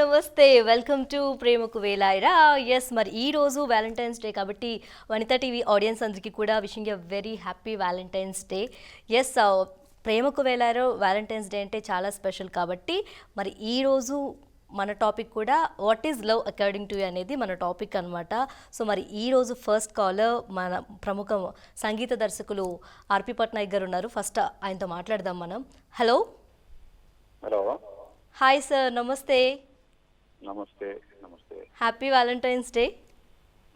నమస్తే. Welcome to ప్రేమకు వేలాయిరా. Yes, మరి ఈ రోజు వ్యాలంటైన్స్ డే కాబట్టి వనితా టీవీ ఆడియన్స్ అందరికీ కూడా wishing a very happy Valentine's Day. Yes, ప్రేమకు వేలాయిరా వ్యాలంటైన్స్ డే అంటే చాలా స్పెషల్ కాబట్టి మరి ఈరోజు మన టాపిక్ కూడా what is love according to you అనేది మన టాపిక్ అనమాట. సో మరి ఈరోజు ఫస్ట్ కాలర్ మన ప్రముఖ సంగీత దర్శకులు ఆర్పి పట్నాయక్ గారు ఉన్నారు. ఫస్ట్ ఆయనతో మాట్లాడదాం మనం. హలో. హలో. హాయ్ సార్, నమస్తే. నమస్తే. నమస్తే. Happy Valentine's day.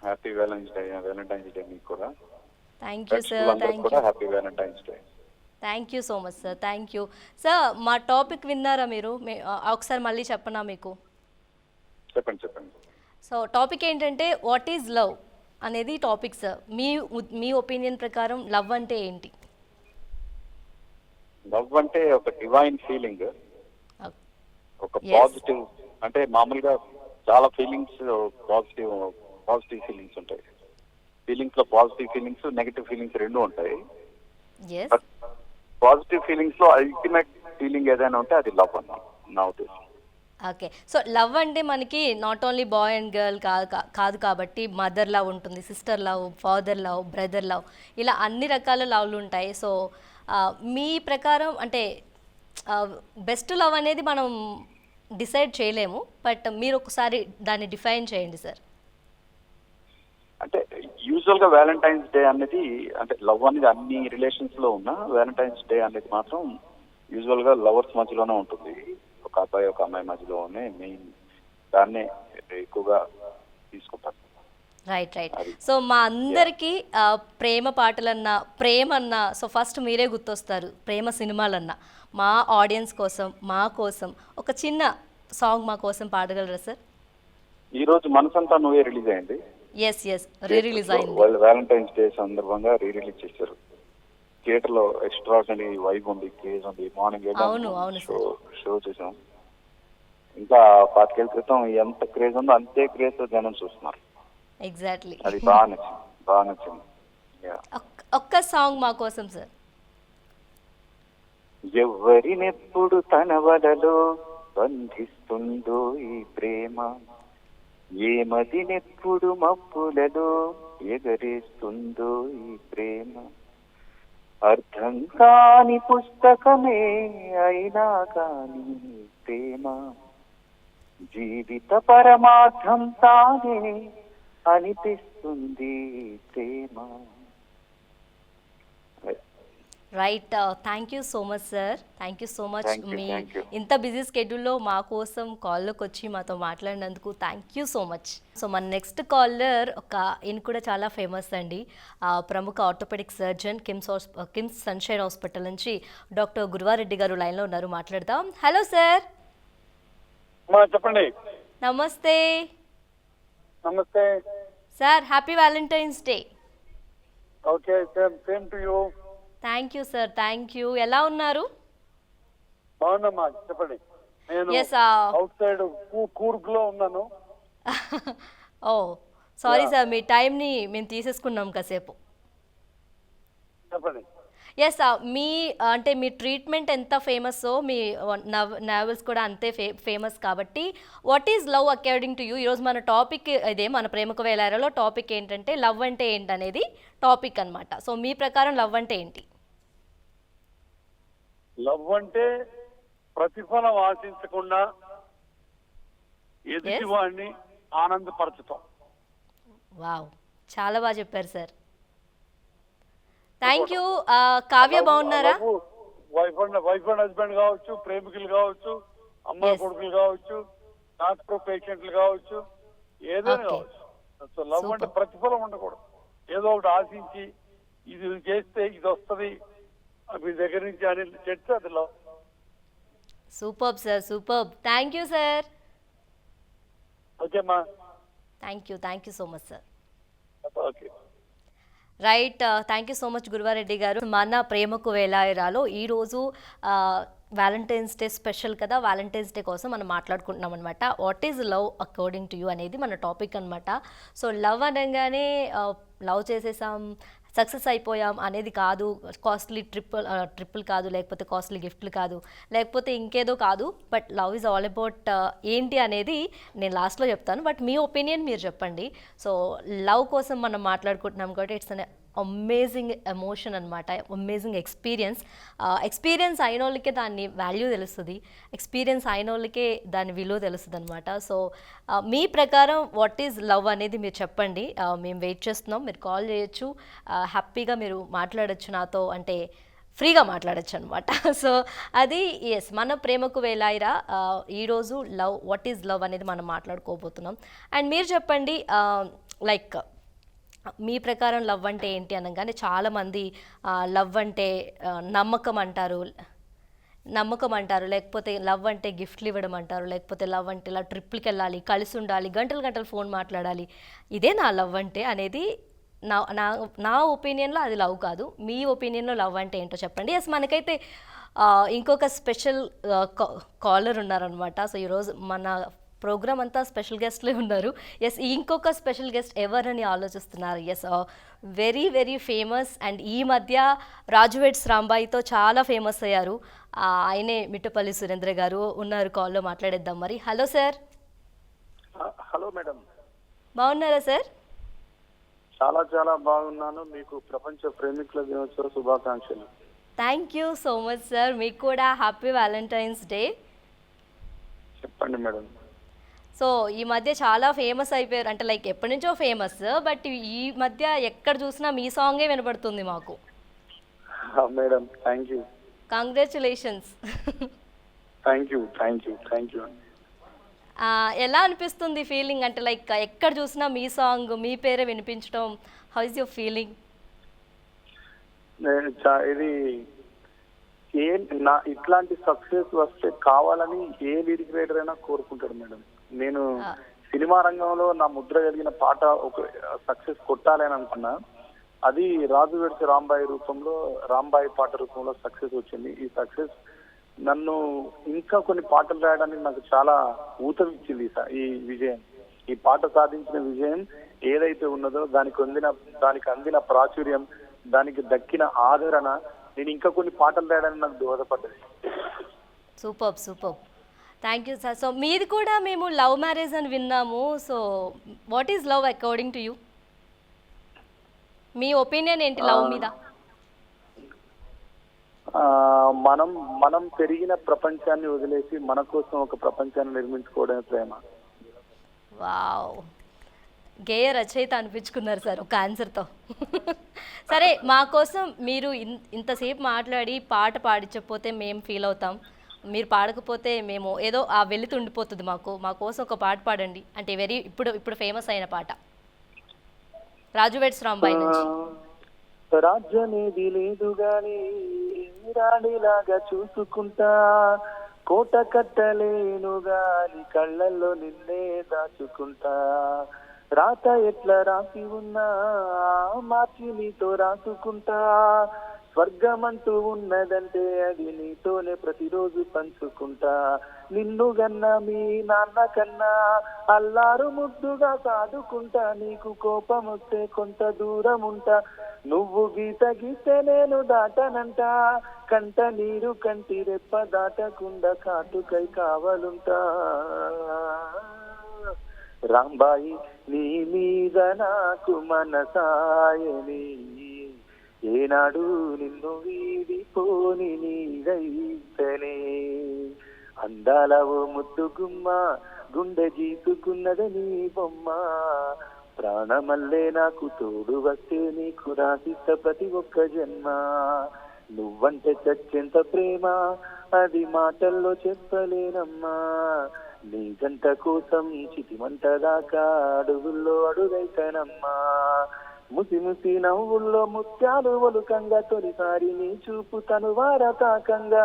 Happy Valentine's day మీకు కూడా. Thank you sir. Thank you. Happy Valentine's Day. Thank you so much sir. Thank you sir. మా టాపిక్ విన్నారా మీరు? ఒకసారి మళ్ళీ చెప్పనా మీకు? చెప్పండి చెప్పండి. సో టాపిక్ ఏంటంటే వాట్ ఈజ్ లవ్ అనేది టాపిక్ సార్. మీ ఒపీనియన్ ప్రకారం లవ్ అంటే ఏంటి? లవ్ అంటే ఒక డివైన్ ఫీలింగ్, ఒక పాజిటివ్. అంటే మామూలుగా చాలా ఫీలింగ్స్ పాజిటివ్ ఫీలింగ్స్ ఉంటాయి. ఫీలింగ్స్ లో పాజిటివ్ ఫీలింగ్స్, నెగటివ్ ఫీలింగ్స్ రెండు ఉంటాయి. పాజిటివ్ ఫీలింగ్స్ లో అల్టిమేట్ ఫీలింగ్ ఏదైనా ఉంటే అది లవ్ అన్న నా ఉద్దేశం. ఓకే. సో లవ్ అంటే మనకి not only bye and girl కాదు కాబట్టి మదర్ లవ్ ఉంటుంది, sister love, father love, brother love, ఇలా అన్ని రకాల లవ్లు ఉంటాయి. సో మీ ప్రకారం అంటే బెస్ట్ లవ్ అనేది మనం డిసైడ్ చేయలేము, బట్ మీరు ఒకసారి దాన్ని డిఫైన్ చేయండి సార్. అంటే యూజువల్ గా వ్యాలంటైన్స్ డే అనేది, అంటే లవ్ అనేది అన్ని రిలేషన్స్ లో ఉన్న వ్యాలంటైన్స్ డే అనేది మాత్రం యూజువల్ గా లవర్స్ మధ్యలోనే ఉంటుంది. ఒక అబ్బాయి ఒక అమ్మాయి మధ్యలోనే మెయిన్ దాన్నే ఎక్కువగా తీసుకుంటారు. Right right. సో మా అందరికీ ప్రేమ పాటలన్నా, ప్రేమ అన్నా, సో ఫస్ట్ మీరే గుర్తొస్తారు. ప్రేమ సినిమాలన్నా మా ఆడియన్స్ కోసం, మా కోసం ఒక చిన్న సాంగ్ మా కోసం పాడగలరా సార్? ఈ రోజు మనసంతా నువ్వే రిలీజ్ అయింది. ఎస్ ఎస్, రీ రిలీజ్ అయింది. వాళ్ళు వ్యాలంటైన్స్ డే సందర్భంగా రీ రిలీజ్ చేశారు. థియేటర్ లో ఎక్స్ట్రాడినరీ వైబ్ ఉంది, క్రేజ్ ఉంది. మార్నింగ్ షో చేసాం. ఇంకా 5 ఏళ్ల క్రితం ఎంత క్రేజ్ ఉందో అంతే క్రేజ్ జనం చూస్తున్నారు. ఎగ్జాక్ట్లీ. అది బాగా నచ్చింది. ఒక్క సాంగ్ మా కోసం సార్. ఎవరినెప్పుడు తన వలలో బంధిస్తుందో ఈ ప్రేమ, ఏమదినెప్పుడు మప్పులలో ఎగరేస్తుందో ఈ ప్రేమ, అర్థం కాని పుస్తకమే అయినా కాని ప్రేమ, జీవిత పరమార్థం తానే అనిపిస్తుంది ప్రేమ. Right. Thank you so much sir. Thank you so much. మీ ఇంత బిజీ స్కెడ్యూల్లో మా కోసం కాల్లోకి వచ్చి మాతో మాట్లాడినందుకు thank you so much. So మన నెక్స్ట్ కాలర్ ఈయన కూడా చాలా ఫేమస్ అండి. ప్రముఖ orthopaedic surgeon KIMS sunshine hospital నుంచి డాక్టర్ గురువారెడ్డి గారు లైన్లో ఉన్నారు. మాట్లాడదాం. Hello sir. చెప్పండి. నమస్తే. నమస్తే sir. Happy Valentine's day. Okay sir, same to you. Thank you sir. Thank you. ఎలా ఉన్నారు? బాగున్నామ్మా, చెప్పండి. నేను అవుట్ సైడ్ కూర్గ్లో ఉన్నాను. ఓ సారీ సార్, మీ టైంని మేము తీసేసుకున్నాం కాసేపు. చెప్పండి. ఎస్, మీ ట్రీట్మెంట్ ఎంత ఫేమస్సో మీ నావెల్స్ కూడా అంతే ఫేమస్ కాబట్టి what is love according to you? ఈరోజు మన టాపిక్ ఇదే. మన ప్రేమకు వేలారలో టాపిక్ ఏంటంటే లవ్ అంటే ఏంటనేది టాపిక్ అనమాట. సో మీ ప్రకారం లవ్ అంటే ఏంటి? లవ్ అంటే ప్రతిఫలం ఆశించకుండా ఎదుటి వాడిని ఆనందపరచటం. వావ్, చాలా బాగా చెప్పారు సార్. Thank you. కావ్య బాగున్నారా? వైఫ్ అండ్ హస్బెండ్ కావచ్చు, ప్రేమికులు కావచ్చు, అమ్మ కొడుకులు కావచ్చు, డాక్టర్ పేషెంట్లు కావచ్చు, ఏదైనా కావచ్చు. సో లవ్ అంటే ప్రతిఫలం ఉండకూడదు. ఏదో ఒకటి ఆశించి ఇది చేస్తే ఇది వస్తుంది మీ దగ్గర నుంచి అని చెప్తే అది love. Super sir, super. Thank you sir. ఓకేమ్మా. Thank you so much sir. Okay. Right. Thank you so much Guruva Reddy గారు. మన ప్రేమకు వేలాయిరాలో ఈరోజు వ్యాలంటైన్స్ డే స్పెషల్ కదా. వ్యాలంటైన్స్ డే కోసం మనం మాట్లాడుకుంటున్నాం అనమాట. What is love according to you అనేది మన టాపిక్ అనమాట. సో లవ్ అనగానే లవ్ చేసేసాం, సక్సెస్ అయిపోయాం అనేది కాదు, కాస్ట్లీ ట్రిప్పులు కాదు, లేకపోతే కాస్ట్లీ గిఫ్ట్లు కాదు, లేకపోతే ఇంకేదో కాదు. But love is all about ఏంటి అనేది నేను లాస్ట్లో చెప్తాను. బట్ మీ ఒపీనియన్ మీరు చెప్పండి. సో లవ్ కోసం మనం మాట్లాడుకుంటున్నాం కాబట్టి ఇట్స్ అన్ అమేజింగ్ ఎమోషన్ అనమాట, అమేజింగ్ ఎక్స్పీరియన్స్ అయిన వాళ్ళకే దాన్ని వాల్యూ తెలుస్తుంది, ఎక్స్పీరియన్స్ అయిన వాళ్ళకే దాని విలువ తెలుస్తుంది అనమాట. సో మీ ప్రకారం వాట్ ఈజ్ లవ్ అనేది మీరు చెప్పండి. మేము వెయిట్ చేస్తున్నాం, మీరు కాల్ చేయొచ్చు, హ్యాపీగా మీరు మాట్లాడచ్చు నాతో, అంటే ఫ్రీగా మాట్లాడచ్చు అనమాట. సో అది ఎస్ మన ప్రేమకు వేలాయిరా. ఈరోజు లవ్, వాట్ ఈజ్ లవ్ అనేది మనం మాట్లాడుకోబోతున్నాం. అండ్ మీరు చెప్పండి, లైక్ మీ ప్రకారం లవ్ అంటే ఏంటి అనగానే చాలామంది లవ్ అంటే నమ్మకం అంటారు, లేకపోతే లవ్ అంటే గిఫ్ట్లు ఇవ్వడం అంటారు, లేకపోతే లవ్ అంటే ఇలా ట్రిప్లకి వెళ్ళాలి, కలిసి ఉండాలి, గంటలు ఫోన్ మాట్లాడాలి, ఇదే నా లవ్ అంటే అనేది నా నా నా ఒపీనియన్లో అది లవ్ కాదు. మీ ఒపీనియన్లో లవ్ అంటే ఏంటో చెప్పండి. ఎస్ మనకైతే ఇంకొక స్పెషల్ కాలర్ ఉన్నారనమాట. సో ఈరోజు మన ప్రోగ్రామ్ అంతా స్పెషల్ గెస్ట్లే ఉన్నారు. ఎస్ ఇంకొక స్పెషల్ గెస్ట్ ఎవరని ఆలోచిస్తున్నారు. Yes very very famous, and ఈ మధ్య రాజువేడ్స్ రాంబాయితో చాలా ఫేమస్ అయ్యారు. ఆయనే మిట్టపల్లి సురేంద్ర గారు ఉన్నారు కాల్లో, మాట్లాడేద్దాం మరి. Hello sir. Hello madam. బాగున్నారా సార్? చాలా చాలా బాగున్నాను. మీకు ప్రపంచ ప్రేమికుల దినోత్సవ శుభాకాంక్షలు. Thank you so much sir. మీకు కూడా హ్యాపీ వ్యాలంటైన్స్ డే. చెప్పండి మేడం. సో ఈ మధ్య చాలా ఫేమస్ అయిపోయారు, అంటే లైక్ ఎప్పటి నుంచో ఫేమస్, బట్ ఈ మధ్య ఎక్కడ చూసినా మీ సాంగే వినపడుతుంది మాకు. Madam thank you. Congratulations. Thank you. ఎలా అనిపిస్తుంది ఫీలింగ్, అంటే లైక్ ఎక్కడ చూసినా మీ సాంగ్, మీ పేరే వినిపించడం, హౌ ఇస్ యువర్ ఫీలింగ్? ఇది ఇట్లాంటి సక్సెస్ వస్తే కావాలని ఏ లిరిక్ రైటర్ అయినా కోరుకుంటాడు మేడం. నేను సినిమా రంగంలో నా ముద్ర కలిగిన పాట ఒక సక్సెస్ కొట్టాలి అని అనుకున్నా. అది రాజు వెడ్స్ రాంబాయి పాట రూపంలో సక్సెస్ వచ్చింది. ఈ సక్సెస్ నన్ను ఇంకా కొన్ని పాటలు రాయడానికి నాకు చాలా ఊతమిచ్చింది. ఈ విజయం, ఈ పాట సాధించిన విజయం ఏదైతే ఉన్నదో దానికి అందిన ప్రాచుర్యం, దానికి దక్కిన ఆదరణ, నేను ఇంకా కొన్ని పాటలు రాయడానికి నాకు దోహదపడ్డది. Super. Thank you sir. So మీది కూడా మేము లవ్ మ్యారేజ్ అని విన్నాము. So what is love according to you? మీ ఒపీనియన్ ఏంటి లవ్ మీద? మనం పెరిగిన ప్రపంచాన్ని వదిలేసి మన కోసం ఒక ప్రపంచాన్ని నిర్మించుకోవడమే ప్రేమ. వావ్, గేయ రచయిత అనిపించుకున్నారు సార్ ఒక ఆన్సర్తో. సరే, మా కోసం మీరు ఇంతసేపు మాట్లాడి పాట పాడించకపోతే మేము ఫీల్ అవుతాం, మీరు పాడకపోతే మేము ఏదో ఆ వెళ్తూ ఉండిపోతుంది మాకు. మా కోసం ఒక పాట పాడండి, అంటే ఇప్పుడు ఫేమస్ అయిన పాట రాజువేడ్స్ రాంబాయి నుంచి. రాజ్యమేది లేదు గాని రాణిలాగా చూసుకుంటా, కోట కట్టలేను గాని కళ్ళల్లో నిన్నే దాచుకుంటా, రాత ఎట్లా రాసి ఉన్నా మార్చి నీతో రాసుకుంటా, స్వర్గమంటూ ఉన్నదంటే అది నీతోనే ప్రతిరోజు పంచుకుంటా, నిన్ను గన్నా మీ నాన్న కన్నా అల్లారు ముద్దుగా సాదుకుంటా, నీకు కోపం వస్తే కొంత దూరం ఉంటా, నువ్వు గీత గీస్తే నేను దాటనంట, కంట నీరు కంటి రెప్ప దాటకుండా కాటుకై కావాలుంటా, రాంబాయి నీ మీద నాకు మనసాయని, ఏనాడు నిన్ను వీడిపోని నీదైతేనే, అందాల ఓ ముద్దు గుమ్మ గుండె గీసుకున్నది నీ బొమ్మ, ప్రాణమల్లే నాకు తోడు వస్తే నీకు రాసిస్త ప్రతి ఒక్క జన్మ, నువ్వంటే చచ్చేంత ప్రేమ అది మాటల్లో చెప్పలేనమ్మా, నీ జంట కోసం చితిమంట దాకా అడుగుల్లో అడుగైతనమ్మా, ముసి ముసి నవ్వుల్లో ముత్యాలు ఒలుకంగా తొలిసారి నీ చూపు తను వారతాకంగా,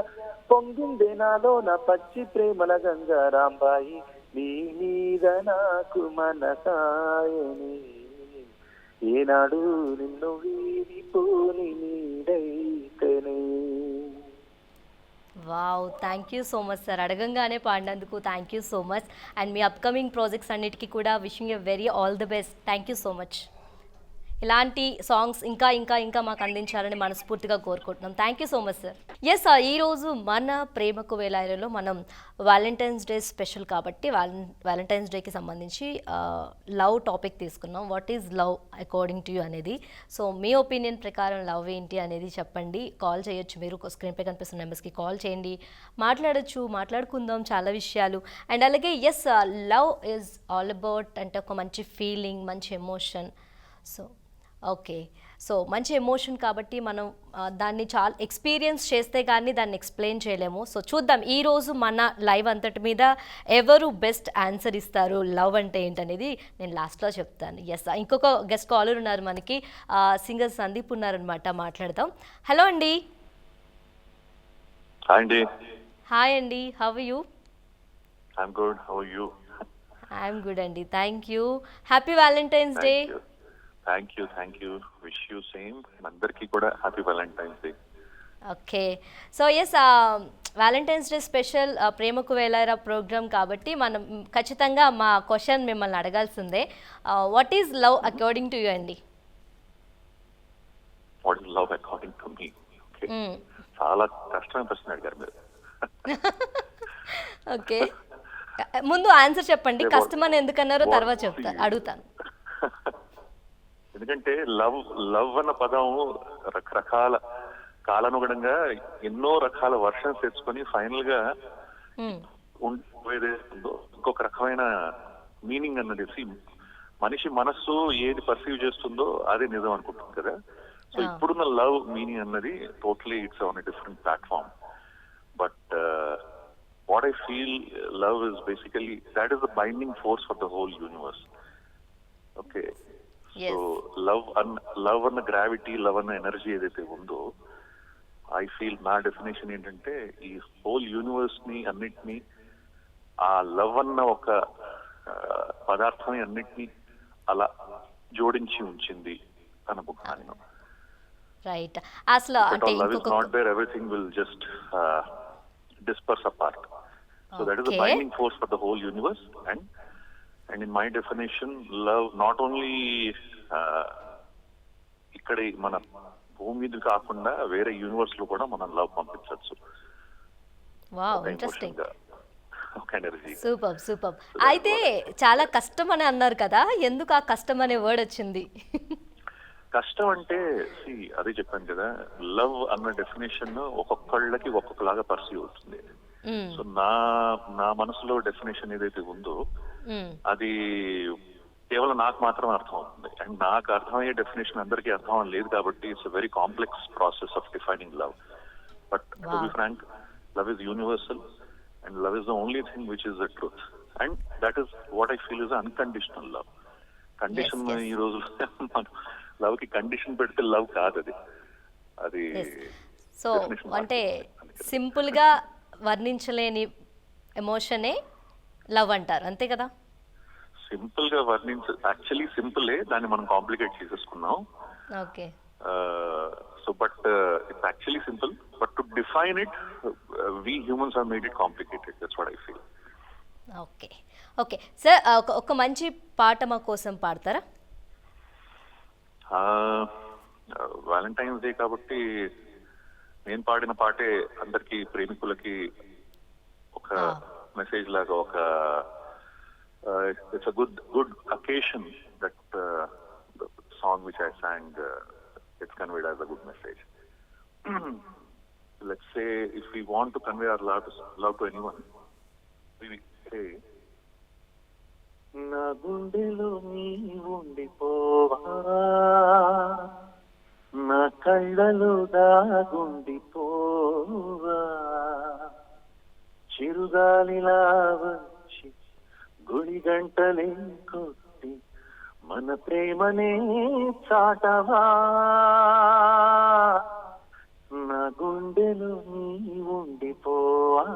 పొంగిందే నాలో నా పచ్చి ప్రేమల గంగా, రాంబాయి నీ మీద నాకు మనసాయని, ఏనాడు నిన్ను వీడిపోని నీడైతేనే. Wow, thank you so much sir. అడగంగానే పాడినందుకు thank you so much. And మీ అప్కమింగ్ ప్రాజెక్ట్స్ అన్నిటికీ కూడా wishing you very all the best. Thank you so much. ఇలాంటి సాంగ్స్ ఇంకా ఇంకా ఇంకా మాకు అందించాలని మనస్ఫూర్తిగా కోరుకుంటున్నాం. Thank you so much sir. Yes, ఈరోజు మన ప్రేమకు వేలాయిలో మనం వ్యాలంటైన్స్ డే స్పెషల్ కాబట్టి వ్యాలంటైన్స్ డేకి సంబంధించి లవ్ టాపిక్ తీసుకున్నాం. What is love according to you అనేది. సో మీ ఒపీనియన్ ప్రకారం లవ్ ఏంటి అనేది చెప్పండి. కాల్ చేయొచ్చు, మీరు స్క్రీన్పై కనిపిస్తున్న నెంబర్స్కి కాల్ చేయండి, మాట్లాడొచ్చు, మాట్లాడుకుందాం చాలా విషయాలు. అండ్ అలాగే yes, love is all about అంటే ఒక మంచి ఫీలింగ్, మంచి ఎమోషన్. సో ఓకే, సో మంచి ఎమోషన్ కాబట్టి మనం దాన్ని చాలా ఎక్స్పీరియన్స్ చేస్తే కానీ దాన్ని ఎక్స్ప్లెయిన్ చేయలేము. సో చూద్దాం ఈరోజు మన లైవ్ అంతటి మీద ఎవరు బెస్ట్ ఆన్సర్ ఇస్తారు లవ్ అంటే ఏంటనేది నేను లాస్ట్లో చెప్తాను. ఎస్, ఇంకొక గెస్ట్ కాలర్ ఉన్నారు మనకి, సింగర్ సందీప్ ఉన్నారనమాట, మాట్లాడదాం. హలో అండి. Hi, Andy. హాయ్ అండి, how are you? I'm good. How are you? I'm good అండి, thank you. Happy Valentine's Day. Thank you. Thank you. Thank you. Wish you same. అందరికీ కూడా happy Valentine's day. Okay, so yes, Valentine's day special ప్రేమకు వేలారా programme కాబట్టి మనం ఖచ్చితంగా మా question మిమ్మల్ని అడగాల్సిందే. What is love according to you అండి? What is love according to మీ? ఓకే, చాలా కష్టమైన ప్రశ్న అడిగారు మీరు. ఓకే, ముందు ఆన్సర్ చెప్పండి. కష్టమని ఎందుకన్నారో తర్వాత అడుగుతాను. ఎందుకంటే లవ్ అన్న పదం రకరకాల కాలానుగుణంగా ఎన్నో రకాల వర్షన్స్ తెచ్చుకొని ఫైనల్ గా ఉండేది ఇంకొక రకమైన మీనింగ్ అన్నది మనిషి మనస్సు ఏది పర్సీవ్ చేస్తుందో అదే నిజం అనుకుంటుంది కదా. సో ఇప్పుడున్న లవ్ మీనింగ్ అన్నది totally it's on a different platform. But what I feel love is basically that is the binding force for the whole universe. Okay, so love అన్న గ్రావిటీ, లవ్ అన్న energy ఏదైతే ఉందో, I feel నా definition ఏంటంటే ఈ whole universe ని అన్నిటినీ ఆ లవ్ అన్న ఒక పదార్థం అన్నిటినీ అలా జోడించి ఉంచింది అనుకుంటున్నాను. రైట్, అసలు అంటే love is not there, everything will just disperse apart. So that is the Okay. binding force for the whole universe. And in my definition, love not only ఇక్కడ మన భూమి మీద కాకుండా వేరే యూనివర్స్ లో కూడా మనం లవ్ పంపించవచ్చు. Wow, interesting. ఒక ఎనర్జీ. Super super. అయితే చాలా కష్టం అని అన్నారు కదా, ఎందుకు ఆ కష్టం అనే వర్డ్ వచ్చింది? కష్టం అంటే అదే చెప్పాను కదా, లవ్ అన్న డెఫినేషన్ ఒక్కొక్కళ్ళకి ఒక్కొక్కలాగా పర్సీవ్ అవుతుంది. సో నా మనసులో డెఫినేషన్ ఏదైతే ఉందో అది కేవలం నాకు మాత్రం అర్థం అవుతుంది. అండ్ నాకు అర్థమయ్యే డెఫినేషన్ అందరికీ అర్థం లేదు కాబట్టి it's very complex process of defining love. But to be frank, love is universal and love is the only thing which is the truth. And that is what I feel is unconditional love. Condition ఈ రోజు love కి condition పెడితే love కాదు అది. So అంటే simple గా వర్ణించలేని ఎమోషనే love అంటారు, అంతే కదా? సింపుల్ గా యాక్చువల్లీ సింపులే, దాన్ని మనం కాంప్లికేట్ చేసేసుకున్నాం. Okay, so but it's actually simple, but to define it we humans have made it complicated. That's what I feel. Okay okay sir, ఒక మంచి పాట మా కోసం పాడతారా? వ్యాలంటైన్స్ డే కాబట్టి నేను పాడిన పాటే అందరికి ప్రేమికులకి ఒక మెసేజ్ లాగా, ఒక it's a good occasion that song which I sang, it's conveyed as a good message. Let's say if we want to convey our love to anyone, we say, నా గుండెలో నీ ఉండిపోవా, నా కళ్ళలో దాగుండిపోవా, చిరుగాలిలా వచ్చి గుడి గంటలే కొట్టి మన ప్రేమనే చాటవా, నా గుండెలో నీ ఉండిపోవా.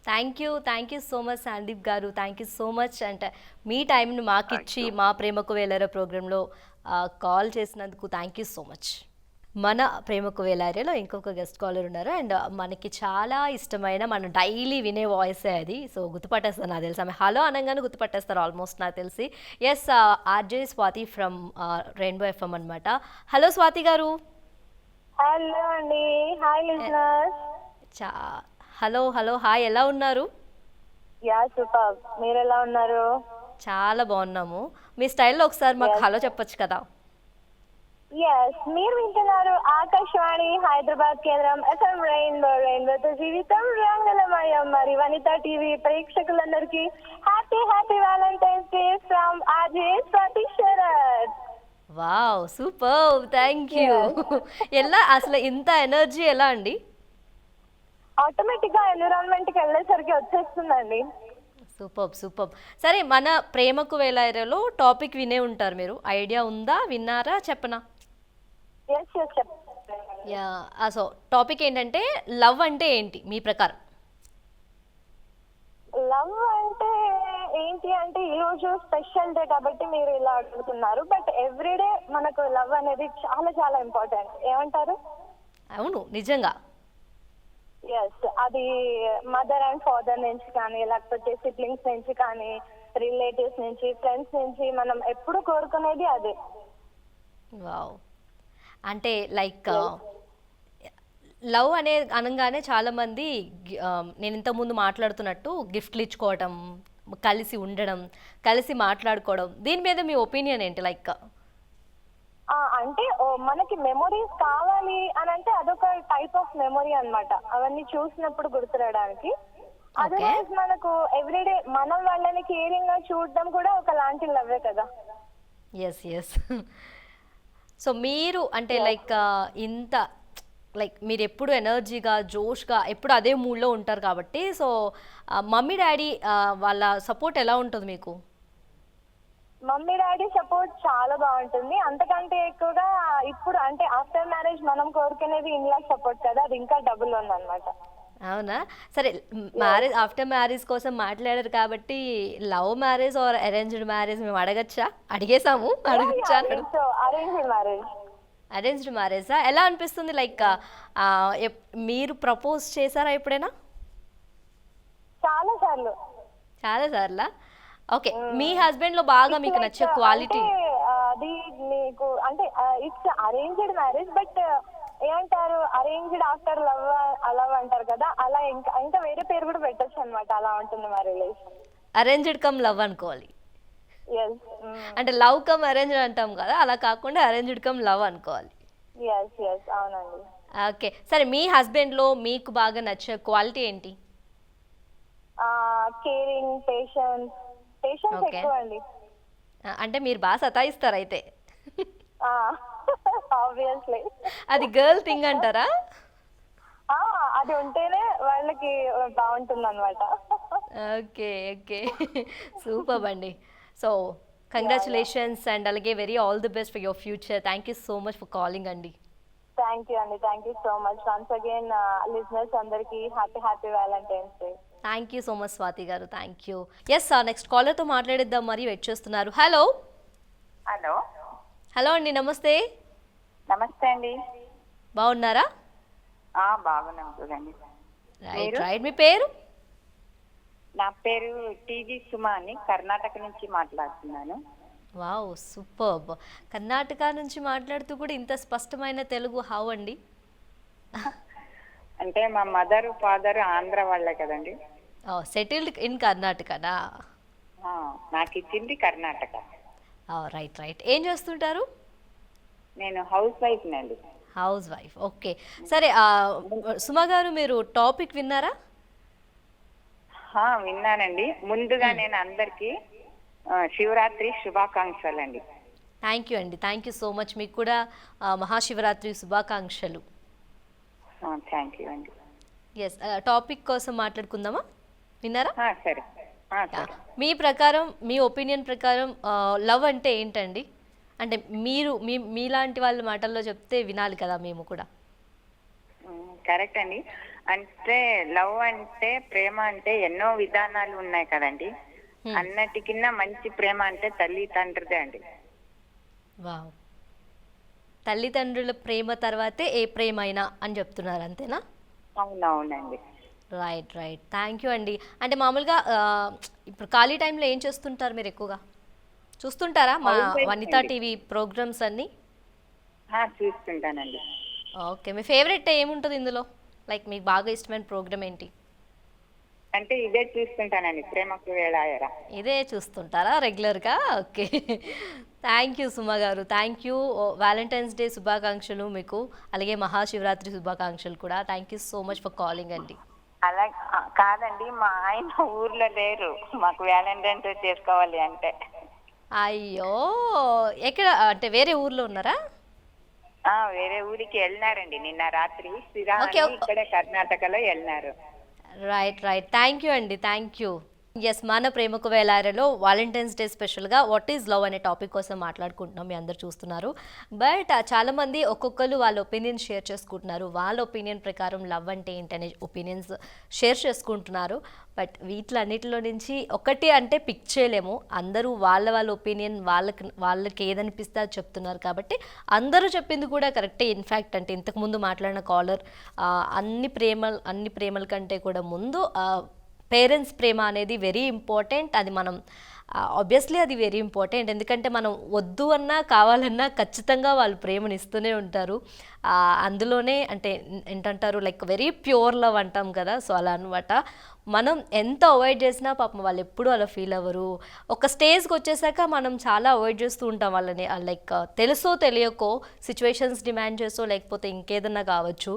Thank you so much Sandeep garu, thank you so much. అంటే మీ టైంని మాకిచ్చి మా ప్రేమకు వేలరా ప్రోగ్రాంలో కాల్ చేసినందుకు థ్యాంక్ యూ సో మచ్. మన ప్రేమకు వేలారేలో ఇంకొక గెస్ట్ కాలర్ ఉన్నారు అండ్ మనకి చాలా ఇష్టమైన మనం డైలీ వినే వాయిసే అది. సో గుర్తుపట్టేస్తారు నాకు తెలిసి. ఆమె హలో అనగానే గుర్తుపట్టేస్తారు ఆల్మోస్ట్ నాకు తెలిసి. Yes, RJ Swathi from Rainbow FM అనమాట. హలో స్వాతి గారు. హలో అండి, హాయ్ లిజనర్స్. చా హలో హలో హాయ్, ఎలా ఉన్నారు? యా సూపర్, మీరు ఎలా ఉన్నారు? చాలా బాగున్నాము. మీ స్టైల్లో ఒకసారి మాకు హలో చెప్పొచ్చు కదా. ఎస్, మీరు వింటున్నారు ఆకాశవాణి హైదరాబాద్ కేంద్రం ఎఫ్ఎం రెయిన్బో, రెయిన్బోతో జీవితం రంగులమయం. మరి వనిత టీవీ ప్రేక్షకులందరికీ happy happy Valentine's Day from RJ Swathi Sharath. Wow, super, thank you. ఎలా అసలు ఇంత ఎనర్జీ ఎలా అండి? ఆటోమేటిక్ గా ఎన్విరాన్మెంట్ కి వెళ్ళేసరికి వచ్చేస్తుందండి. Super super. సరే, మన ప్రేమకు వేలాయిరలో టాపిక్ వినే ఉంటారు మీరు. ఐడియా ఉందా, విన్నారా, చెప్పనా? Yes yes yeah, so topic ఏంటంటే లవ్ అంటే ఏంటి మీ ప్రకారం? లవ్ అంటే ఏంటి అంటే ఈ రోజు స్పెషల్ డే కాబట్టి మీరు ఇలా అడుగుతున్నారు. బట్ ఎవ్రీడే మనకు లవ్ అనేది చాలా చాలా ఇంపార్టెంట్. ఏమంటారు? అవును, నిజంగా. ఎస్, అది మదర్ అండ్ ఫాదర్ నుంచి కానీ, లేకపోతే సిబ్లింగ్స్ నుంచి కానీ, రిలేటివ్స్ నుంచి, ఫ్రెండ్స్ నుంచి మనం ఎప్పుడు కోరుకునేది అదే. వావ్. అంటే లైక్ లవ్ అనే అనగానే చాలామంది నేను ఇంతకుముందు మాట్లాడుతున్నట్టు గిఫ్ట్లు ఇచ్చుకోవడం, కలిసి ఉండడం, కలిసి మాట్లాడుకోవడం, దీని మీద మీ ఒపీనియన్ ఏంటి? లైక్ అంటే మనకి మెమొరీస్ కావాలి అని అంటే అదొక టైప్ ఆఫ్ మెమొరీ అన్నమాట. అవన్నీ చూసినప్పుడు గుర్తురావడానికి. అదర్వైజ్ మనకు ఎవ్రీడే మనం వాళ్ళని కేరింగ్ గా చూడడం కూడా ఒక లాంటి లవ్వే కదా. Yes yes. సో మీరు అంటే లైక్ ఇంత లైక్ మీరు ఎప్పుడు ఎనర్జీగా, జోష్గా, ఎప్పుడు అదే మూడ్లో ఉంటారు కాబట్టి, సో మమ్మీ డాడీ వాళ్ళ సపోర్ట్ ఎలా ఉంటుంది మీకు? మమ్మీ డాడీ సపోర్ట్ చాలా బాగుంటుంది. అంతకంటే ఎక్కువగా ఇప్పుడు అంటే ఆఫ్టర్ మ్యారేజ్ మనం కోరుకునేది ఇన్లా సపోర్ట్ కదా, అది ఇంకా డబుల్ ఉందన్నమాట. అవునా? సరే, మ్యారేజ్ ఆఫ్టర్ మ్యారేజ్ కోసం మాట్లాడారు కాబట్టి love marriage or arranged marriage మేము అడగచ్చా? అడిగేసాము, అడగచ్చా? Arranged marriage. అరేంజ్డ్ మ్యారేజా? ఎలా అనిపిస్తుంది? లైక్ మీరు ప్రపోజ్ చేశారా ఎప్పుడైనా? చాలా సార్లు. చాలా సార్లా? ఓకే, మీ హస్బెండ్ లో బాగా మీకు నచ్చే క్వాలిటీ? అది మీకు అంటే ఇట్స్ అరేంజ్డ్ మ్యారేజ్, బట్ ఏమంటారు, అరేంజ్డ్ ఆఫ్టర్ లవ్ లవ్ అంటారు కదా, అలా ఇంకా ఇంకా వేరే పేరు కూడా పెట్టచ్చు అనమాట. అలా ఉంటుంది మా రిలేషన్. అరేంజ్డ్ కమ్ లవ్ అనుకోవాలి. ఎస్, అంటే లవ్ కమ్ అరేంజ్డ్ అంటాం కదా, అలా కాకుండా అరేంజ్డ్ కమ్ లవ్ అనుకోవాలి. ఎస్ ఎస్, అవునండి. ఓకే, సరే, మీ హస్బెండ్ లో మీకు బాగా నచ్చే క్వాలిటీ ఏంటి? కేరింగ్, పేషెన్స్ ఎక్కువ అండి. అంటే మీరు బాగా సతాయిస్తారు అయితే. ఆబ్వియస్లీ. అది గర్ల్ థింగ్ అంటారా? అది ఉంటేనే వాళ్ళకి బాగుంటుంది అనమాట. ఓకే ఓకే, సూపర్ అండి. సో కంగ్రాచులేషన్స్ అండ్ అలాగే very all the best for your future. Thank you so much for calling అండి. థ్యాంక్ యూ అండి, thank you so much. Once again listeners అందరికి happy happy Valentine's Day. Thank you so much Swathi garu, thank you. Yes, next కాలర్తో మాట్లాడిద్దాం, మరి wait చేస్తున్నారు. Hello hello hello అండి, నమస్తే. నమస్తే అండి. బాగున్నారా? బాగున్నాం చూడండి. రైట్ రైట్, మీ పేరు? నా పేరు టీజీ సుమా అని కర్ణాటక నుంచి మాట్లాడుతున్నాను. Wow, superb. కర్ణాటక నుంచి మాట్లాడుతూ కూడా ఇంత స్పష్టమైన తెలుగు, హౌ అండి? అంటే మా మదర్ ఫాదర్ ఆంధ్ర వాళ్ళే కదండి. సెటిల్డ్ ఇన్ కర్ణాటకనా? నాకు ఇచ్చింది కర్ణాటక. Right right. ఏం చేస్తుంటారు? నేను హౌస్ వైఫ్ నండి. House wife, okay. సరే, సుమా గారు, మీరు టాపిక్ విన్నారా? విన్నానండి. ముందుగా నేను అందరికి శివరాత్రి శుభాకాంక్షలు అండి. థ్యాంక్ యూ అండి, థ్యాంక్ యూ సో మచ్. మీకు కూడా మహాశివరాత్రి శుభాకాంక్షలు. థ్యాంక్ యూ అండి. ఎస్, టాపిక్ కోసం మాట్లాడుకుందామా? విన్నారా? సరే. మీ ప్రకారం, మీ ఒపీనియన్ ప్రకారం లవ్ అంటే ఏంటండి? అంటే మీరు మీలాంటి వాళ్ళ మాటల్లో చెప్తే వినాలి కదా మేము కూడా. కరెక్ట్ అండి. అంటే లవ్ అంటే, ప్రేమ అంటే ఎన్నో విధానాలు ఉన్నాయి కదండి. అన్నిటికన్నా మంచి ప్రేమ అంటే తల్లి తండ్రిదే అండి. వావ్, తల్లిదండ్రుల ప్రేమ తర్వాతే ఏ ప్రేమ అయినా అని చెప్తున్నారు అంతేనా? అవునవునండి. రైట్ రైట్, థ్యాంక్ యూ అండి. అంటే మామూలుగా ఇప్పుడు ఖాళీ టైంలో ఏం చేస్తుంటారు మీరు ఎక్కువగా? చూస్తుంటారా మా వనితా టీవీ ప్రోగ్రామ్స్ అన్నీ? చూస్తుంటానండి. ఓకే, మీ ఫేవరెట్ ఏముంటుంది ఇందులో? లైక్ మీకు బాగా ఇష్టమైన ప్రోగ్రామ్ ఏంటి? అంటే ఇదే చూస్తుంటానండి, ప్రేమకు వేళాయరా. ఇదే చూస్తుంటారా రెగ్యులర్గా? ఓకే, థ్యాంక్ యూ సుమ గారు, థ్యాంక్ యూ. వ్యాలంటైన్స్ డే శుభాకాంక్షలు మీకు, అలాగే మహాశివరాత్రి శుభాకాంక్షలు కూడా. Thank you so much for calling అండి. అలా కాదండి, మా ఆయన ఊర్లో లేరు, మాకు వ్యాలంటైన్స్ డే చేసుకోవాలి అంటే. అయ్యో, ఎక్కడ అంటే వేరే ఊర్లో ఉన్నారా? వేరే ఊరికి వెళ్ళినారండి నిన్న రాత్రి. శ్రీరామ్ ఓకే, అని ఇక్కడే కర్ణాటకలో వెళ్ళినారు. రైట్ రైట్, థ్యాంక్ యూ అండి, థ్యాంక్ యూ. ఎస్, మన ప్రేమకు వేలారలో వాలంటైన్స్ డే స్పెషల్గా వాట్ ఈజ్ లవ్ అనే టాపిక్ కోసం మాట్లాడుకుంటున్నాం, మీ అందరు చూస్తున్నారు. బట్ చాలామంది ఒక్కొక్కరు వాళ్ళ ఒపీనియన్ షేర్ చేసుకుంటున్నారు, వాళ్ళ ఒపీనియన్ ప్రకారం లవ్ అంటే ఏంటనే ఒపీనియన్స్ షేర్ చేసుకుంటున్నారు. బట్ వీటిలన్నిటిలో నుంచి ఒకటి అంటే పిక్ చేయలేము, అందరూ వాళ్ళ ఒపీనియన్ వాళ్ళకి ఏదనిపిస్తే అది చెప్తున్నారు. కాబట్టి అందరూ చెప్పింది కూడా కరెక్టే. ఇన్ఫ్యాక్ట్ అంటే ఇంతకుముందు మాట్లాడిన కాలర్ అన్ని ప్రేమల కంటే కూడా ముందు పేరెంట్స్ ప్రేమ అనేది వెరీ ఇంపార్టెంట్. అది మనం ఆబ్వియస్లీ అది వెరీ ఇంపార్టెంట్, ఎందుకంటే మనం వద్దు అన్నా కావాలన్నా ఖచ్చితంగా వాళ్ళు ప్రేమను ఇస్తూనే ఉంటారు. అందులోనే అంటే ఏంటంటారు లైక్ వెరీ ప్యూర్ లవ్ అంటాం కదా, సో అలా అనమాట. మనం ఎంత అవాయిడ్ చేసినా పాపం వాళ్ళు ఎప్పుడూ అలా ఫీల్ అవ్వరు. ఒక స్టేజ్కి వచ్చేసాక మనం చాలా అవాయిడ్ చేస్తూ ఉంటాం వాళ్ళని, లైక్ తెలుసో తెలియకో సిచ్యువేషన్స్ డిమాండ్ చేసో లేకపోతే ఇంకేదన్నా కావచ్చు,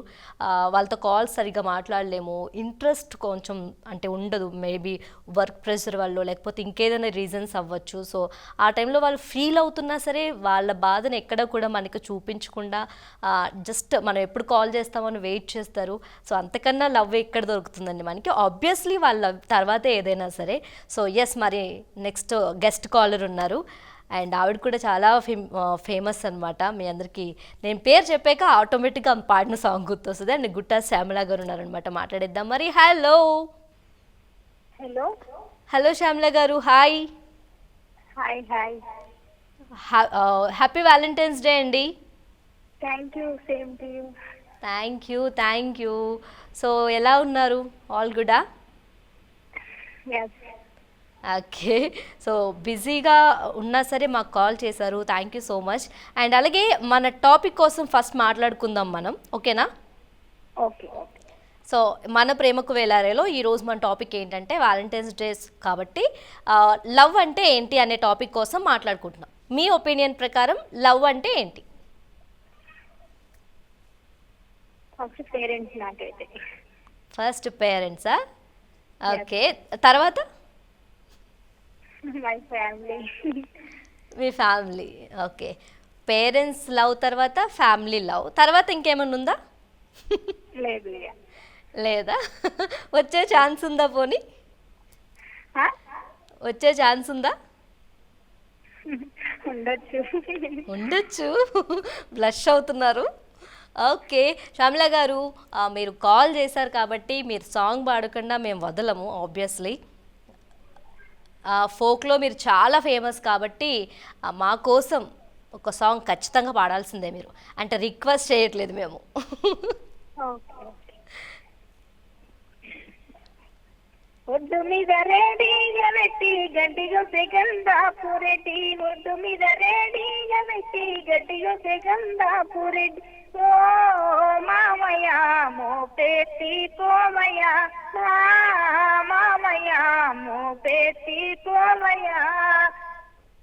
వాళ్ళతో కాల్స్ సరిగ్గా మాట్లాడలేము, ఇంట్రెస్ట్ కొంచెం అంటే ఉండదు, మేబీ వర్క్ ప్రెషర్ వల్ల లేకపోతే ఇంకేదైనా రీజన్స్ అవ్వచ్చు. సో ఆ టైంలో వాళ్ళు ఫీల్ అవుతున్నా సరే వాళ్ళ బాధను ఎక్కడ కూడా మనకి చూపించకుండా జస్ట్ మనం ఎప్పుడు కాల్ చేస్తామని వెయిట్ చేస్తారు. సో అంతకన్నా లవ్ ఎక్కడ దొరుకుతుందండి మనకి, ఆబ్వియస్లీ వాళ్ళ తర్వాతే ఏదైనా సరే. సో ఎస్, మరి నెక్స్ట్ గెస్ట్ కాలర్ ఉన్నారు అండ్ ఆవిడ కూడా చాలా ఫేమస్ అనమాట. మీ అందరికీ నేను పేరు చెప్పాక ఆటోమేటిక్గా పాడిన సాంగ్ గుర్తొస్తుంది. అండ్ గుట్టా శ్యామలా గారు ఉన్నారనమాట, మాట్లాడేద్దాం మరి. Hello hello hello Shyamala garu, hi. Hi hi, happy Valentine's Day అండి. Thank you, same to you. Thank you. So ఎలా ఉన్నారు? ఆల్ గుడా? ఎస్. ఓకే, సో బిజీగా ఉన్నా సరే మాకు కాల్ చేశారు, thank you so much. And అలాగే మన టాపిక్ కోసం ఫస్ట్ మాట్లాడుకుందాం మనం, ఓకేనా? Okay okay. సో మన ప్రేమకు వేలారేలో ఈరోజు మన టాపిక్ ఏంటంటే వ్యాలంటైన్స్ డేస్ కాబట్టి లవ్ అంటే ఏంటి అనే టాపిక్ కోసం మాట్లాడుకుంటున్నాం. మీ ఒపీనియన్ ప్రకారం లవ్ అంటే ఏంటి? పేరెంట్స్ నాకైతే ఫస్ట్ పేరెంట్సా? ఓకే, తర్వాత my family. Me family, okay. Parents love తర్వాత ఫ్యామిలీ లవ్ తర్వాత ఇంకేమైనా ఉందా? లేదు. లేదా? వచ్చే ఛాన్స్ ఉందా? పోనీ వచ్చే ఛాన్స్ ఉందా? ఉండొచ్చు. బ్లష్ అవుతున్నారు. ఓకే శ్యామలా గారు, మీరు కాల్ చేశారు కాబట్టి మీరు సాంగ్ పాడకుండా మేము వదలము ఆబ్వియస్లీ. ఫోక్లో మీరు చాలా ఫేమస్ కాబట్టి మా కోసం ఒక సాంగ్ ఖచ్చితంగా పాడాల్సిందే మీరు, అంటే రిక్వెస్ట్ చేయట్లేదు మేము. ఒడ్డు మీద రేడిగా పెట్టి గడ్డిగా సెగందా పూరెడ్డి, ఒడ్డు మీద రేడిగా పెట్టి గడ్డిగా సెగందా పూరెడ్డి, ఓ మామయ్య మోపెట్టి పోమయ్య, మామయ్య మోపెట్టి పోమయ్య,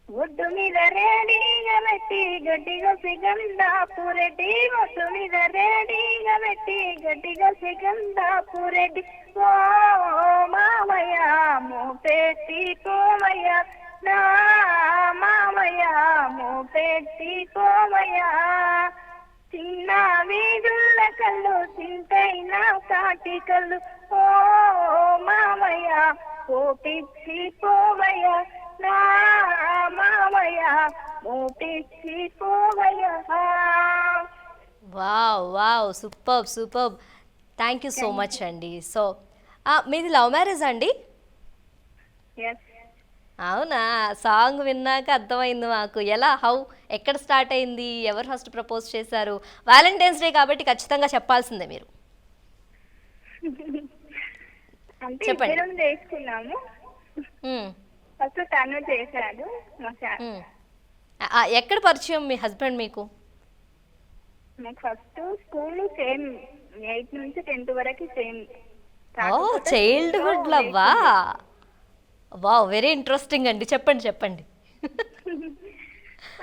ఒడ్డు మీద రేడిగా పెట్టి గడ్డిగా సెగందా పూరెడ్డి, ఒడ్డు మీద రేడిగా పెట్టి గడ్డిగా సెగందా పూరెడ్డి, ఓ మామయ్య మోపెట్టి పోమయ్య, నా మామయ్య మోపెట్టి పోమయ్య, చిన్న వీధుల కళ్ళు చింతైన కాటి కళ్ళు, ఓ మామయ్య పోపిచ్చి పోమయ్య, నా మామయ్య మోపిచ్చి పోమయ్య. Wow, super. Thank you so much అండి. సో మీది లవ్ మ్యారేజ్ అండి? అవునా? సాంగ్ విన్నాక అర్థమైంది మాకు. ఎలా? హౌ? ఎక్కడ స్టార్ట్ అయింది? ఎవరు ఫస్ట్ ప్రపోజ్ చేశారు? వాలంటైన్స్ డే కాబట్టి ఖచ్చితంగా చెప్పాల్సిందే మీరు. అంటే చెప్పండి. ఇద్దరం చేసుకున్నాము. హ్మ్. ఫస్ట్ తను చేశాడు మా సార్. హ్మ్. ఎక్కడ పరిచయం మీ హస్బెండ్ మీకు? నాకు ఫస్ట్ స్కూల్ సేమ్ 8 నుంచి 10th వరకు సేమ్. ఓ, చైల్డ్హుడ్ లవ్వా? వావ్, వెరీ ఇంట్రెస్టింగ్ అండి. చెప్పండి చెప్పండి.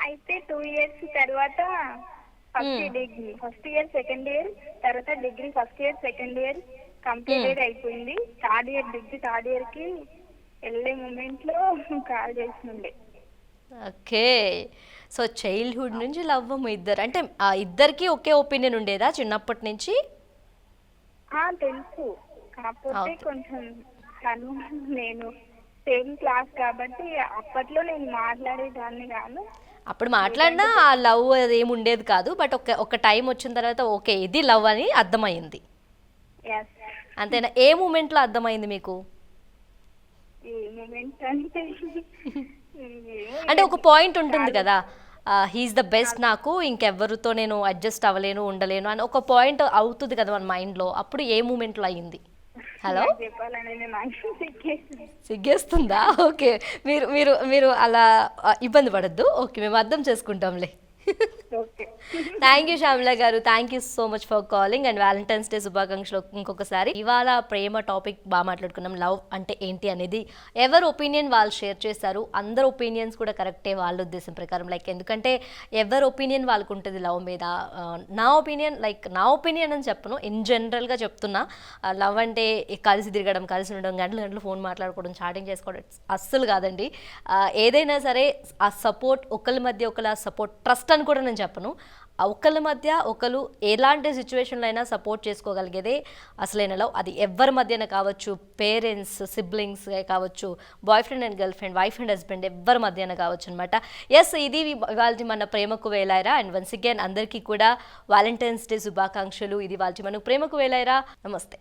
అయితే 2 years తర్వాత ఫస్ట్ ఇయర్ సెకండ్ ఇయర్ తర్వాత degree first year second year completed అయిపోయింది. డిగ్రీ థర్డ్ ఇయర్ కి వెళ్ళే మూమెంట్ లో కాల్ చేసిండే. ఓకే. సో చైల్డ్హుడ్ నుంచి లవ్ మీ ఇద్దరు. అంటే ఆ ఇద్దరికి ఒకే ఒపీనియన్ ఉండేదా చిన్నప్పటి నుంచి? తెలుసు, కాకపోతే Okay. కొంచెం తను నేను సేమ్ క్లాస్ కాబట్టి అప్పట్లో నేను మాట్లాడేదాన్ని కాను. అప్పుడు మాట్లాడినా ఆ లవ్ అది ఏమి ఉండేది కాదు. బట్ ఒక టైం వచ్చిన తర్వాత ఓకే ఇది లవ్ అని అర్థమైంది. ఎస్, అంతేనా? ఏ మూమెంట్లో అర్థమైంది మీకు? ఈ మూమెంట్ అంటే అంటే ఒక పాయింట్ ఉంటుంది కదా, హీఈస్ ద బెస్ట్, నాకు ఇంకెవ్వరితో నేను అడ్జస్ట్ అవ్వలేను ఉండలేను అని ఒక పాయింట్ అవుతుంది కదా మన మైండ్లో. అప్పుడు ఏ మూమెంట్లో అయ్యింది? హలో, చెప్పాలని నాకు సిగ్గేసింది. సిగ్గేస్తుందా? ఓకే, మీరు మీరు మీరు అలా ఇబ్బంది పడద్దు. ఓకే, మేము అర్థం చేసుకుంటాంలే. ఓకే, థ్యాంక్ యూ శ్యామల గారు, thank you so much for calling and Valentine's day శుభాకాంక్షలు ఇంకొకసారి. ఇవాళ ప్రేమ టాపిక్ బాగా మాట్లాడుకున్నాం. లవ్ అంటే ఏంటి అనేది ఎవరు ఒపీనియన్ వాళ్ళు షేర్ చేశారు. అందరు ఒపీనియన్స్ కూడా కరెక్టే వాళ్ళ ఉద్దేశం ప్రకారం. లైక్ ఎందుకంటే ఎవరు ఒపీనియన్ వాళ్ళకు ఉంటుంది లవ్ మీద. నా ఒపీనియన్ అని చెప్పను, ఇన్ జనరల్గా చెప్తున్నా. లవ్ అంటే కలిసి తిరగడం, కలిసి ఉండడం, గంటలు గంటలు ఫోన్ మాట్లాడుకోవడం, చాటింగ్ చేసుకోవడం అస్సలు కాదండి. ఏదైనా సరే ఆ సపోర్ట్, ఒకరి మధ్య ఒకళ్ళ సపోర్ట్, ట్రస్ట్ అని కూడా నేను చెప్పను. ఒకళ్ళ మధ్య ఒకరు ఎలాంటి సిచ్యువేషన్లో అయినా సపోర్ట్ చేసుకోగలిగేదే అసలైన లవ్. అది ఎవరి మధ్యన కావచ్చు, పేరెంట్స్, సిబ్లింగ్స్ కావచ్చు, boy friend and girl friend, wife and husband, ఎవరి మధ్యన కావచ్చు అనమాట. ఎస్, ఇది ఇవాళ మన ప్రేమకు వేలాయిరా. అండ్ వన్స్ అగైన్ అందరికీ కూడా వాలంటైన్స్ డే శుభాకాంక్షలు. ఇది వాళ్ళ మన ప్రేమకు వేలాయిరా. నమస్తే.